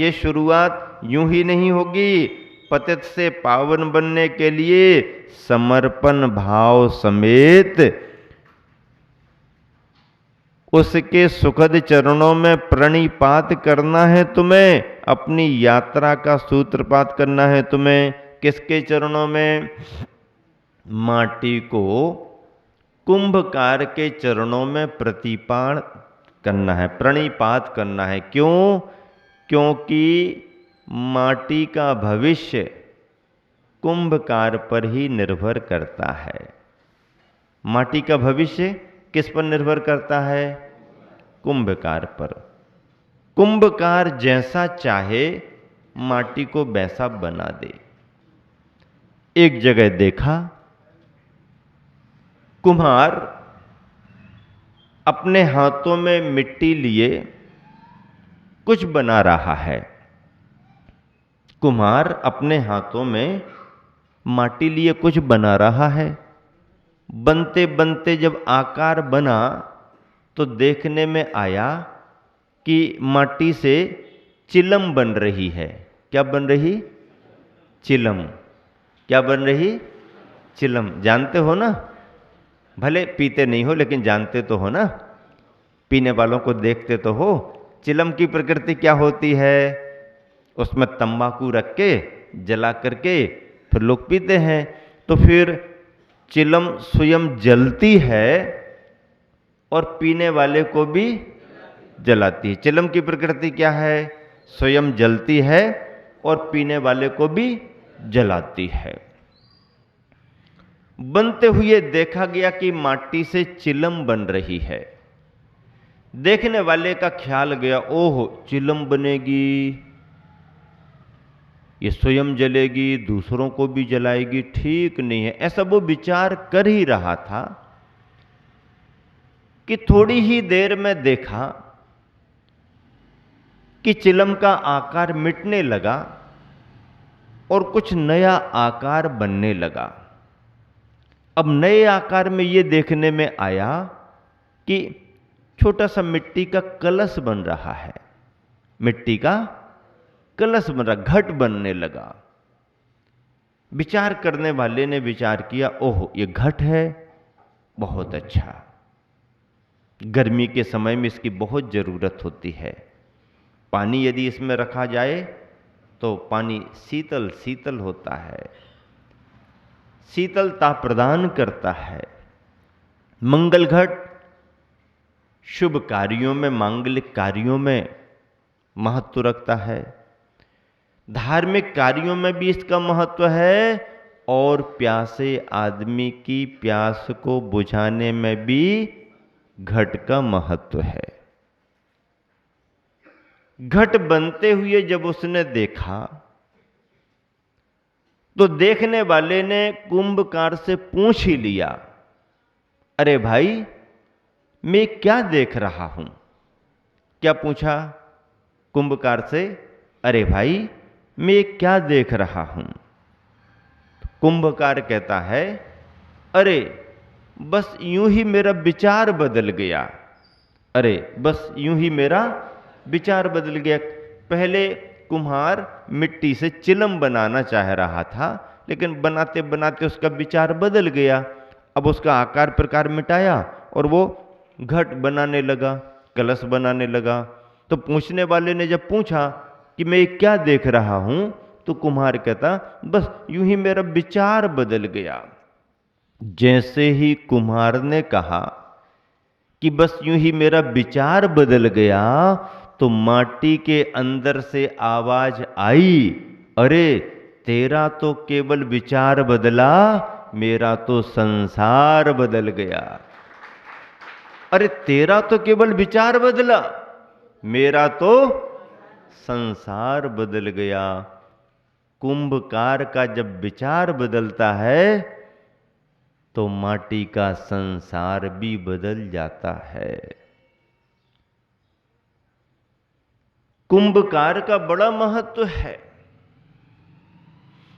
ये शुरुआत यूं ही नहीं होगी। पतित से पावन बनने के लिए समर्पण भाव समेत उसके सुखद चरणों में प्रणिपात करना है तुम्हें। अपनी यात्रा का सूत्रपात करना है तुम्हें। किसके चरणों में? माटी को कुंभकार के चरणों में प्रतिपाण करना है, प्रणिपात करना है। क्यों? क्योंकि माटी का भविष्य कुंभकार पर ही निर्भर करता है। माटी का भविष्य किस पर निर्भर करता है? कुंभकार पर। कुंभकार जैसा चाहे माटी को वैसा बना दे। एक जगह देखा, कुम्हार अपने हाथों में मिट्टी लिए कुछ बना रहा है। कुम्हार अपने हाथों में माटी लिए कुछ बना रहा है। बनते बनते जब आकार बना तो देखने में आया कि माटी से चिलम बन रही है। क्या बन रही? चिलम। क्या बन रही? चिलम। जानते हो ना? भले पीते नहीं हो लेकिन जानते तो हो ना? पीने वालों को देखते तो हो। चिलम की प्रकृति क्या होती है? उसमें तंबाकू रख के जला करके फिर लोग पीते हैं। तो फिर चिलम स्वयं जलती है और पीने वाले को भी जलाती है। चिलम की प्रकृति क्या है? स्वयं जलती है और पीने वाले को भी जलाती है। बनते हुए देखा गया कि माटी से चिलम बन रही है। देखने वाले का ख्याल गया, ओह चिलम बनेगी, ये स्वयं जलेगी, दूसरों को भी जलाएगी, ठीक नहीं है। ऐसा वो विचार कर ही रहा था कि थोड़ी ही देर में देखा कि चिलम का आकार मिटने लगा और कुछ नया आकार बनने लगा। अब नए आकार में ये देखने में आया कि छोटा सा मिट्टी का कलश बन रहा है। मिट्टी का कलश बन रहा, घट बनने लगा। विचार करने वाले ने विचार किया, ओह ये घट है, बहुत अच्छा, गर्मी के समय में इसकी बहुत जरूरत होती है। पानी यदि इसमें रखा जाए तो पानी शीतल शीतल होता है, शीतलता प्रदान करता है। मंगल घट शुभ कार्यों में, मांगलिक कार्यों में महत्व रखता है। धार्मिक कार्यों में भी इसका महत्व है और प्यासे आदमी की प्यास को बुझाने में भी घट का महत्व है। घट बनते हुए जब उसने देखा तो देखने वाले ने कुंभकार से पूछ ही लिया, अरे भाई मैं क्या देख रहा हूं? क्या पूछा कुंभकार से? अरे भाई मैं क्या देख रहा हूं? कुंभकार कहता है, अरे बस यूं ही मेरा विचार बदल गया। अरे बस यूं ही मेरा विचार बदल गया। पहले कुम्हार मिट्टी से चिलम बनाना चाह रहा था, लेकिन बनाते बनाते उसका विचार बदल गया। अब उसका आकार प्रकार मिटाया और वो घट बनाने लगा, कलश बनाने लगा। तो पूछने वाले ने जब पूछा कि मैं क्या देख रहा हूं, तो कुम्हार कहता, बस यूं ही मेरा विचार बदल गया। जैसे ही कुम्हार ने कहा कि बस यूं ही मेरा विचार बदल गया, तो माटी के अंदर से आवाज आई, अरे तेरा तो केवल विचार बदला, मेरा तो संसार बदल गया। अरे तेरा तो केवल विचार बदला, मेरा तो संसार बदल गया। कुंभकार का जब विचार बदलता है तो माटी का संसार भी बदल जाता है। कुंभकार का बड़ा महत्व है।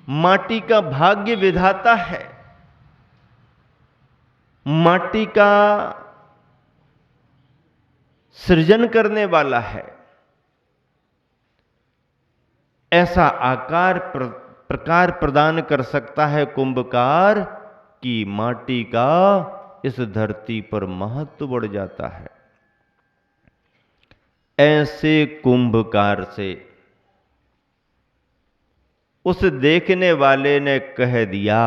माटी का भाग्य विधाता है, माटी का सृजन करने वाला है। ऐसा प्रकार प्रदान कर सकता है कुंभकार कि माटी का इस धरती पर महत्व बढ़ जाता है। ऐसे कुंभकार से उस देखने वाले ने कह दिया,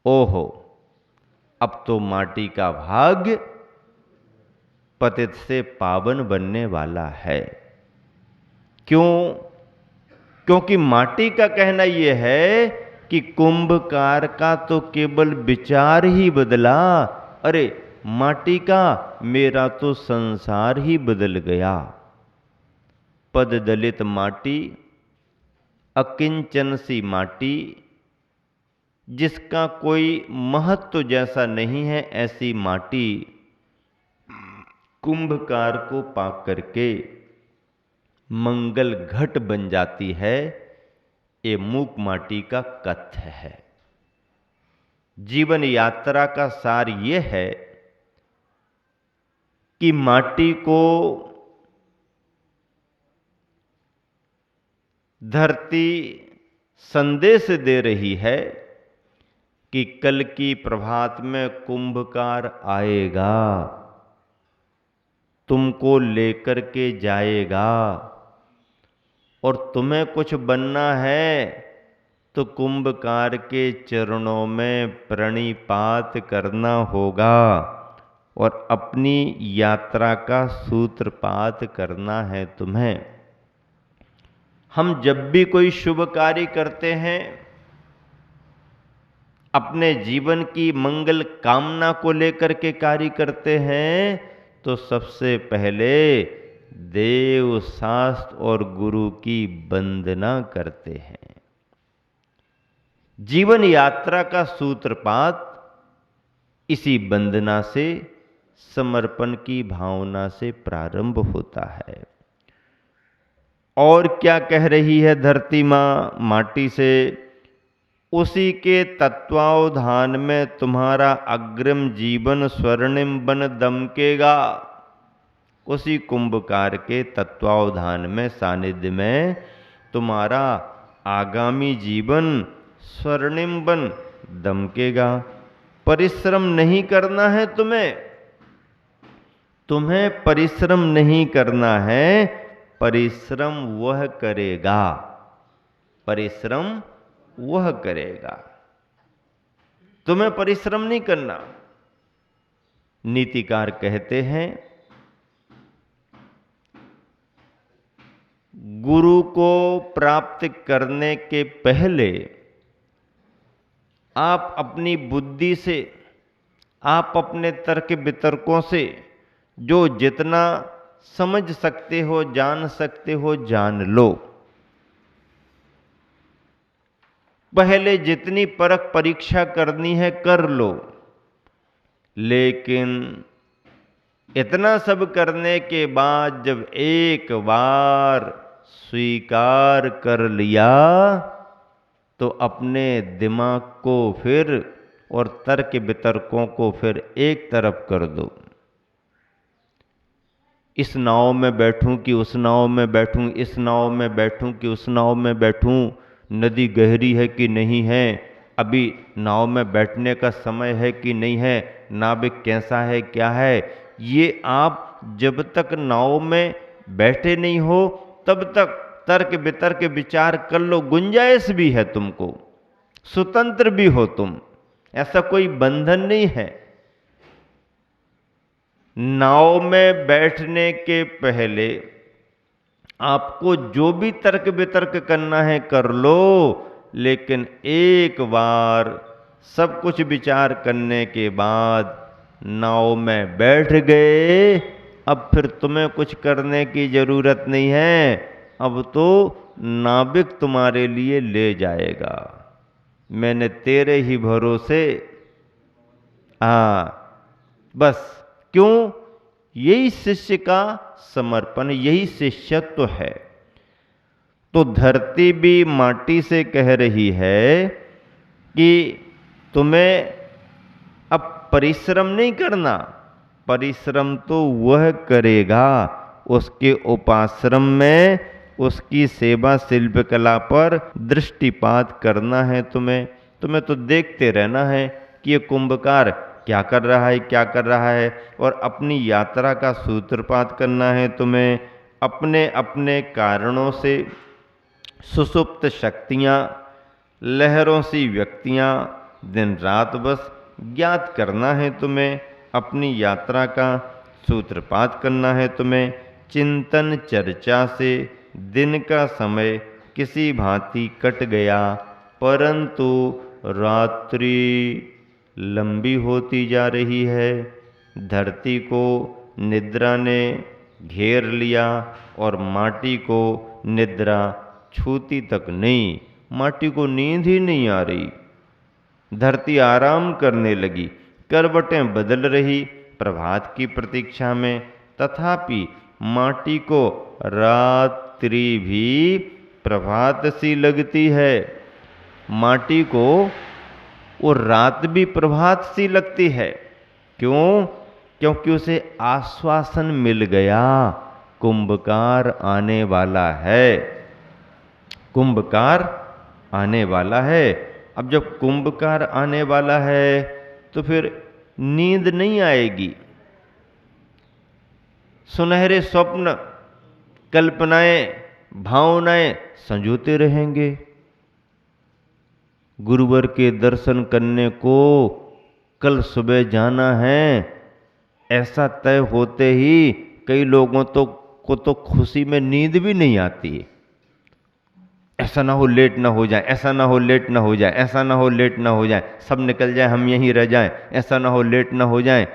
ओहो, अब तो माटी का भाग्य पतित से पावन बनने वाला है। क्यों? क्योंकि माटी का कहना यह है कि कुंभकार का तो केवल विचार ही बदला, अरे माटी का मेरा तो संसार ही बदल गया। पद दलित माटी, अकिंचन सी माटी, जिसका कोई महत्व जैसा नहीं है, ऐसी माटी कुंभकार को पाकर के मंगल घट बन जाती है। ये मूक माटी का कथ्य है। जीवन यात्रा का सार ये है कि माटी को धरती संदेश दे रही है कि कल की प्रभात में कुंभकार आएगा, तुमको लेकर के जाएगा, और तुम्हें कुछ बनना है तो कुंभकार के चरणों में प्रणिपात करना होगा और अपनी यात्रा का सूत्रपात करना है तुम्हें। हम जब भी कोई शुभ कार्य करते हैं, अपने जीवन की मंगल कामना को लेकर के कार्य करते हैं, तो सबसे पहले देव, शास्त्र और गुरु की वंदना करते हैं। जीवन यात्रा का सूत्रपात इसी वंदना से, समर्पण की भावना से प्रारंभ होता है। और क्या कह रही है धरती माँ माटी से? उसी के तत्वावधान में तुम्हारा अग्रिम जीवन स्वर्णिम बन दमकेगा। उसी कुंभकार के तत्वावधान में, सानिध्य में तुम्हारा आगामी जीवन स्वर्णिम बन दमकेगा। परिश्रम नहीं करना है तुम्हें परिश्रम नहीं करना है, परिश्रम वह करेगा, परिश्रम वह करेगा। तुम्हें परिश्रम नहीं करना। नीतिकार कहते हैं, गुरु को प्राप्त करने के पहले आप अपनी बुद्धि से, आप अपने तर्क वितर्कों से जो जितना समझ सकते हो, जान सकते हो, जान लो। पहले जितनी परख परीक्षा करनी है कर लो, लेकिन इतना सब करने के बाद जब एक बार स्वीकार कर लिया तो अपने दिमाग को फिर और तर्क वितर्कों को फिर एक तरफ कर दो। इस नाव में बैठूं कि उस नाव में बैठूं, इस नाव में बैठूं कि उस नाव में बैठूं, नदी गहरी है कि नहीं है, अभी नाव में बैठने का समय है कि नहीं है, नाविक कैसा है क्या है, ये आप जब तक नाव में बैठे नहीं हो तब तक तर्क वितर्क विचार कर लो। गुंजाइश भी है तुमको, स्वतंत्र भी हो तुम, ऐसा कोई बंधन नहीं है। नाव में बैठने के पहले आपको जो भी तर्क वितर्क करना है कर लो, लेकिन एक बार सब कुछ विचार करने के बाद नाव में बैठ गए, अब फिर तुम्हें कुछ करने की जरूरत नहीं है, अब तो नाविक तुम्हारे लिए ले जाएगा। मैंने तेरे ही भरोसे, बस। क्यों? यही शिष्य का समर्पण, यही शिष्यत्व है। तो धरती भी माटी से कह रही है कि तुम्हें अब परिश्रम नहीं करना, परिश्रम तो वह करेगा, उसके उपाश्रम में उसकी सेवा शिल्पकला पर दृष्टिपात करना है तुम्हें। तुम्हें तो देखते रहना है कि ये कुंभकार क्या कर रहा है, क्या कर रहा है, और अपनी यात्रा का सूत्रपात करना है तुम्हें। अपने अपने कारणों से सुषुप्त शक्तियाँ, लहरों सी व्यक्तियाँ दिन रात बस ज्ञात करना है तुम्हें। अपनी यात्रा का सूत्रपात करना है तुम्हें। चिंतन चर्चा से दिन का समय किसी भांति कट गया, परंतु रात्रि लंबी होती जा रही है। धरती को निद्रा ने घेर लिया और माटी को निद्रा छूती तक नहीं। माटी को नींद ही नहीं आ रही। धरती आराम करने लगी, करवटें बदल रही प्रभात की प्रतीक्षा में, तथापि माटी को रात्रि भी प्रभात सी लगती है। माटी को वो रात भी प्रभात सी लगती है। क्यों? क्योंकि उसे आश्वासन मिल गया, कुंभकार आने वाला है, कुंभकार आने वाला है। अब जब कुंभकार आने वाला है तो फिर नींद नहीं आएगी। सुनहरे स्वप्न, कल्पनाएं, भावनाएं संजोते रहेंगे। गुरुवर के दर्शन करने को कल सुबह जाना है, ऐसा तय होते ही कई लोगों को तो खुशी में नींद भी नहीं आती। ऐसा ना हो लेट ना हो जाए, ऐसा ना हो लेट ना हो जाए, ऐसा ना हो लेट ना हो जाए, सब निकल जाए हम यहीं रह जाएं, ऐसा ना हो लेट ना हो जाए।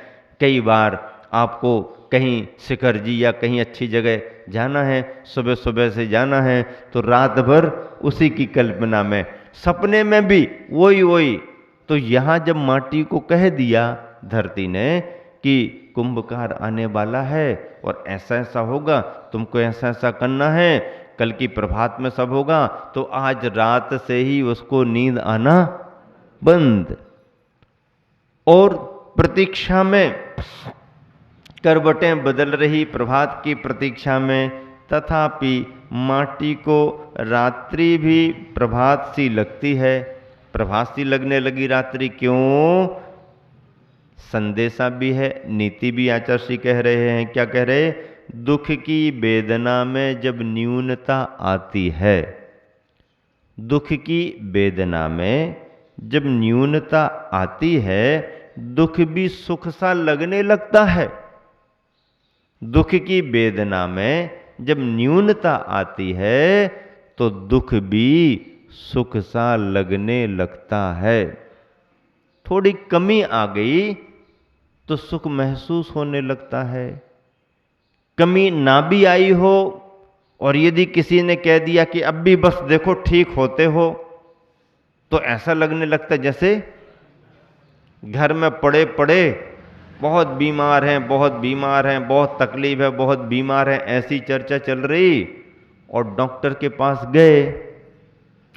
कई बार आपको कहीं शिखर जी या कहीं अच्छी जगह जाना है, सुबह सुबह से जाना है, तो रात भर उसी की कल्पना में, सपने में भी वही। तो यहाँ जब माटी को कह दिया धरती ने कि कुंभकार आने वाला है और ऐसा ऐसा होगा, तुमको ऐसा ऐसा करना है, कल की प्रभात में सब होगा, तो आज रात से ही उसको नींद आना बंद। और प्रतीक्षा में करवटें बदल रही प्रभात की प्रतीक्षा में, तथापि माटी को रात्रि भी प्रभात सी लगती है। प्रभात सी लगने लगी रात्रि, क्यों? संदेशा भी है, नीति भी आचार्य कह रहे हैं। क्या कह रहे? दुख की वेदना में जब न्यूनता आती है, दुख की वेदना में जब न्यूनता आती है, दुख भी सुख सा लगने लगता है। दुख की वेदना में जब न्यूनता आती है तो दुख भी सुख सा लगने लगता है। थोड़ी कमी आ गई तो सुख महसूस होने लगता है। कमी ना भी आई हो और यदि किसी ने कह दिया कि अब भी बस देखो ठीक होते हो, तो ऐसा लगने लगता है जैसे घर में पड़े पड़े बहुत बीमार हैं, बहुत बीमार हैं, बहुत तकलीफ है, बहुत बीमार हैं, ऐसी चर्चा चल रही, और डॉक्टर के पास गए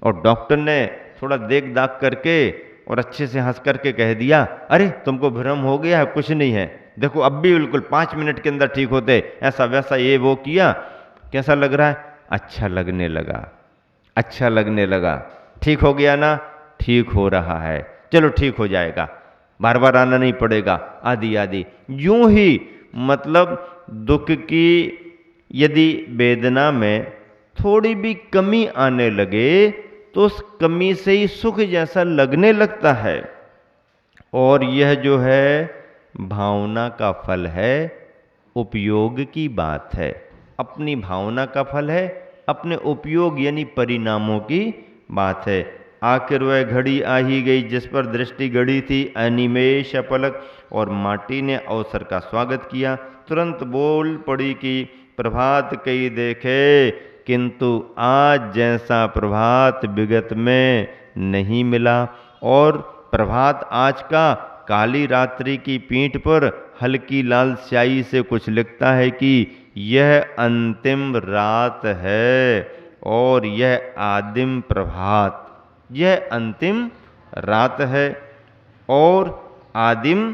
और डॉक्टर ने थोड़ा देख दाख करके और अच्छे से हंस करके कह दिया, अरे तुमको भ्रम हो गया है, कुछ नहीं है, देखो अब भी बिल्कुल 5 मिनट के अंदर ठीक होते, ऐसा वैसा ये वो किया। कैसा लग रहा है? अच्छा लगने लगा, अच्छा लगने लगा। ठीक हो गया ना? ठीक हो रहा है, चलो ठीक हो जाएगा, बार बार आना नहीं पड़ेगा, आदि आदि। यूं ही मतलब दुख की यदि वेदना में थोड़ी भी कमी आने लगे तो उस कमी से ही सुख जैसा लगने लगता है। और यह जो है भावना का फल है, उपयोग की बात है। अपनी भावना का फल है, अपने उपयोग यानी परिणामों की बात है। आखिर वह घड़ी आ ही गई जिस पर दृष्टि गड़ी थी, अनिमेष पलक, और माटी ने अवसर का स्वागत किया। तुरंत बोल पड़ी कि प्रभात कई देखे, किंतु आज जैसा प्रभात विगत में नहीं मिला। और प्रभात आज का काली रात्रि की पीठ पर हल्की लाल स्याही से कुछ लिखता है कि यह अंतिम रात है और यह आदिम प्रभात। यह अंतिम रात है और आदिम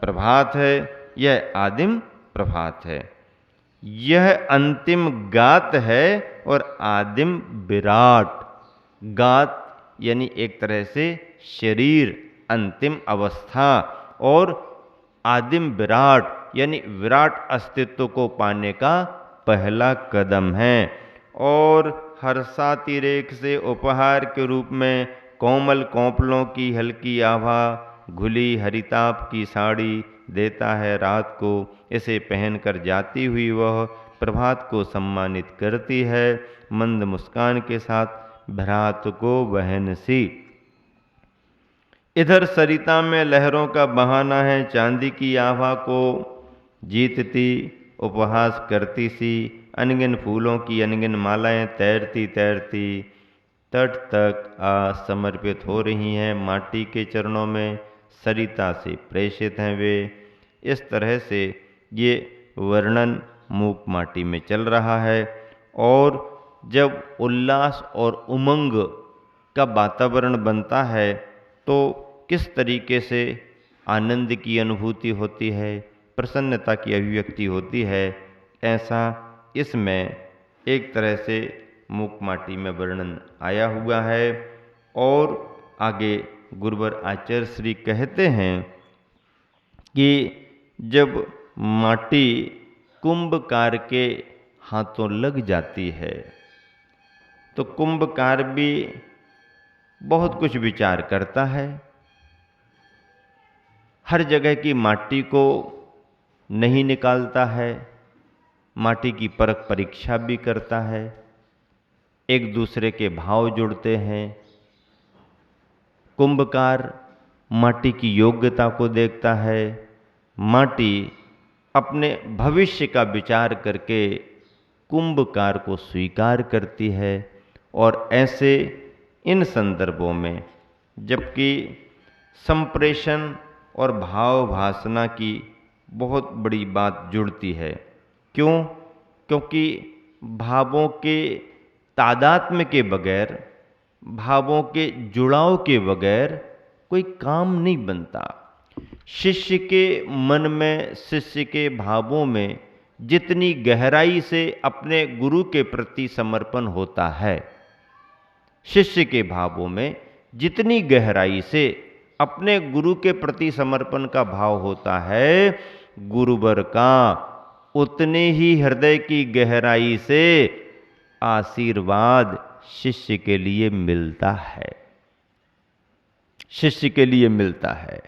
प्रभात है, यह आदिम प्रभात है। यह अंतिम गात है और आदिम विराट, गात यानी एक तरह से शरीर, अंतिम अवस्था, और आदिम विराट यानी विराट अस्तित्व को पाने का पहला कदम है। और हर्षातिरेक से उपहार के रूप में कोमल कौपलों की हल्की आभा, घुली हरिताप की साड़ी देता है रात को। इसे पहनकर जाती हुई वह प्रभात को सम्मानित करती है, मंद मुस्कान के साथ भ्रात को बहन सी। इधर सरिता में लहरों का बहाना है, चांदी की आभा को जीतती उपहास करती सी, अनगिन फूलों की अनगिन मालाएं तैरती तैरती तट तक समर्पित हो रही हैं, माटी के चरणों में सरिता से प्रेषित हैं वे। इस तरह से ये वर्णन मूक माटी में चल रहा है। और जब उल्लास और उमंग का वातावरण बनता है तो किस तरीके से आनंद की अनुभूति होती है, प्रसन्नता की अभिव्यक्ति होती है, ऐसा इसमें एक तरह से मूक माटी में वर्णन आया हुआ है। और आगे गुरुवर आचार्य श्री कहते हैं कि जब माटी कुंभकार के हाथों लग जाती है तो कुंभकार भी बहुत कुछ विचार करता है, हर जगह की माटी को नहीं निकालता है, माटी की परख परीक्षा भी करता है, एक दूसरे के भाव जुड़ते हैं। कुंभकार माटी की योग्यता को देखता है, माटी अपने भविष्य का विचार करके कुंभकार को स्वीकार करती है। और ऐसे इन संदर्भों में जबकि संप्रेषण और भाव भासना की बहुत बड़ी बात जुड़ती है, क्यों? क्योंकि भावों के तादात्म्य के बगैर, भावों के जुड़ाव के बगैर कोई काम नहीं बनता। शिष्य के मन में, शिष्य के भावों में जितनी गहराई से अपने गुरु के प्रति समर्पण होता है, शिष्य के भावों में जितनी गहराई से अपने गुरु के प्रति समर्पण का भाव होता है, गुरुवर का उतने ही हृदय की गहराई से आशीर्वाद शिष्य के लिए मिलता है, शिष्य के लिए मिलता है।